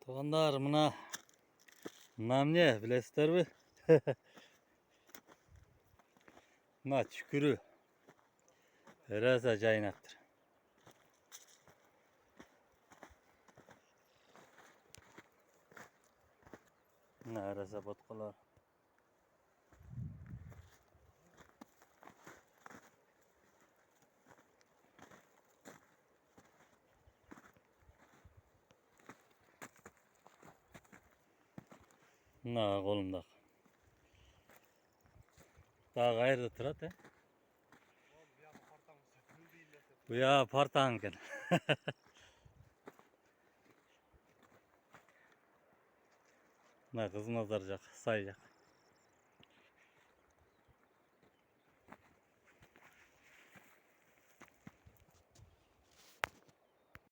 Tuğanlar mına ne bilesizler mi? Mına çükürü. Herese caynaktır. Herese botkalar. Kolumda. Daha gayrı tırat he. Bu ya partanken. Kızım azaracak, sayacak.